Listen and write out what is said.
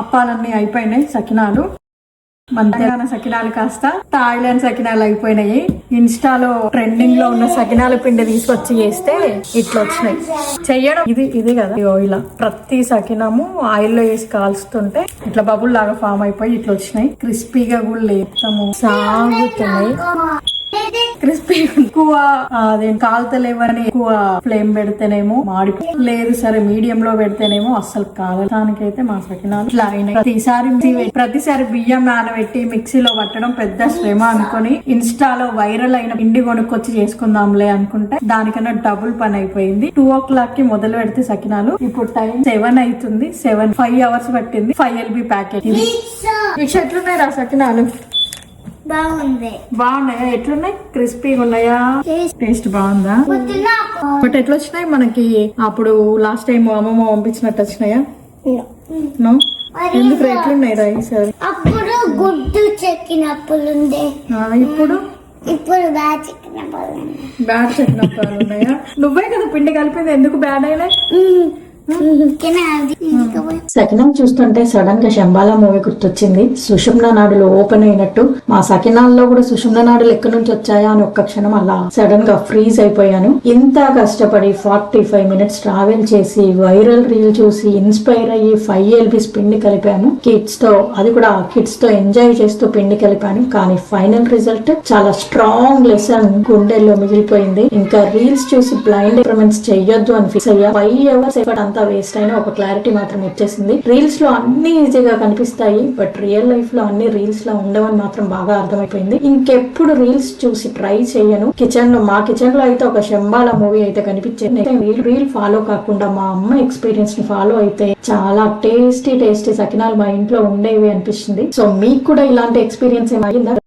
అప్పాలన్నీ అయిపోయినాయి. సకినాలు మంతెన సకినాలు కాస్త థాయిలాండ్ సకినాలు అయిపోయినాయి. ఇన్స్టాలో ట్రెండింగ్ లో ఉన్న సకినాల పిండి తీసుకొచ్చి చేస్తే ఇట్లా వచ్చినాయి. చెయ్యడం ఇది కదా, ఇలా ప్రతి సకినము ఆయిల్లో వేసి కాల్చుతుంటే ఇట్లా బబుల్ లాగా ఫామ్ అయిపోయి ఇట్లా వచ్చినాయి. క్రిస్పీగా కూడా లేపుతాము, సాగుతున్నాయి. క్రిస్పీ ఎక్కువ అదే కాలుతలేవని ఎక్కువ ఫ్లేమ్ పెడితేనేమో మాడిపో, లేదు సరే మీడియం లో పెడితేనేమో అస్సలు కాలటానికైతే మా సకినాలు ఇట్లా అయినాయి. ప్రతిసారి బియ్యం నానబెట్టి మిక్సీలో పట్టడం పెద్ద శ్రమ అనుకుని ఇన్స్టాలో వైరల్ అయిన పిండి కొనుక్కొచ్చి చేసుకుందాంలే అనుకుంటే దానికన్నా డబుల్ పని అయిపోయింది. 2 o'clock కి మొదలు పెడితే సకినాలు ఇప్పుడు టైం 7 అవుతుంది. 5 hours పట్టింది. 5 LB ప్యాకెట్. మీకు ఎట్లున్నాయి రా సకినాలు? బాగున్నాయా? ఎట్లున్నాయి? క్రిస్పీగా ఉన్నాయా? టేస్ట్ బాగుందా? బట్ ఎట్లా వచ్చినాయి మనకి? అప్పుడు లాస్ట్ టైం అమ్మమ్మ పంపించినట్టు వచ్చినాయా? ఎందుకు ఎట్లున్నాయి రా ఈసారి? అప్పుడు గుడ్డు చెక్కినప్పుడు ఇప్పుడు బ్యాడ్ చెక్కినప్పుడు ఉన్నాయా? నువ్వే కదా పిండి కలిపింది, ఎందుకు బ్యాడ్ అయినాయి? సకినం చూస్తుంటే సడన్ గా శంబాలా మూవీ గుర్తొచ్చింది. సుషుమ్నా నాడులు ఓపెన్ అయినట్టు మా సకినాల్లో కూడా సుషుమ్నా నాడులు ఎక్కడి నుంచి వచ్చాయా అని ఒక్క క్షణం అలా సడన్ గా ఫ్రీజ్ అయిపోయాను. ఇంత కష్టపడి 45 minutes ట్రావెల్ చేసి వైరల్ రీల్ చూసి ఇన్స్పైర్ అయ్యి 5 LB పిండి కలిపాను కిడ్స్ తో. అది కూడా కిడ్స్ తో ఎంజాయ్ చేస్తూ పిండి కలిపాను. కానీ ఫైనల్ రిజల్ట్ చాలా స్ట్రాంగ్ లెసన్ గుండెల్లో మిగిలిపోయింది. ఇంకా రీల్స్ చూసి బ్లైండ్ ఎక్స్పెరిమెంట్స్ చెయ్యొద్దు అని ఫిక్స్ అయ్యా. 5 hours అంతా వేస్ట్ అయినా ఒక క్లారిటీ మాత్రం వచ్చేసింది. రీల్స్ లో అన్ని ఈజీగా కనిపిస్తాయి, బట్ రియల్ లైఫ్ లో అన్ని రీల్స్ లో ఉండవని మాత్రం బాగా అర్థమైపోయింది. ఇంకెప్పుడు రీల్స్ చూసి ట్రై చేయను. మా కిచెన్ లో అయితే ఒక శంబాలా మూవీ అయితే కనిపించేది. రీల్ ఫాలో కాకుండా మా అమ్మ ఎక్స్పీరియన్స్ ని ఫాలో అయితే చాలా టేస్టీ సకినాలు మా ఇంట్లో ఉండేవి అనిపిస్తుంది. సో మీకు కూడా ఇలాంటి ఎక్స్పీరియన్స్ ఏమైందా?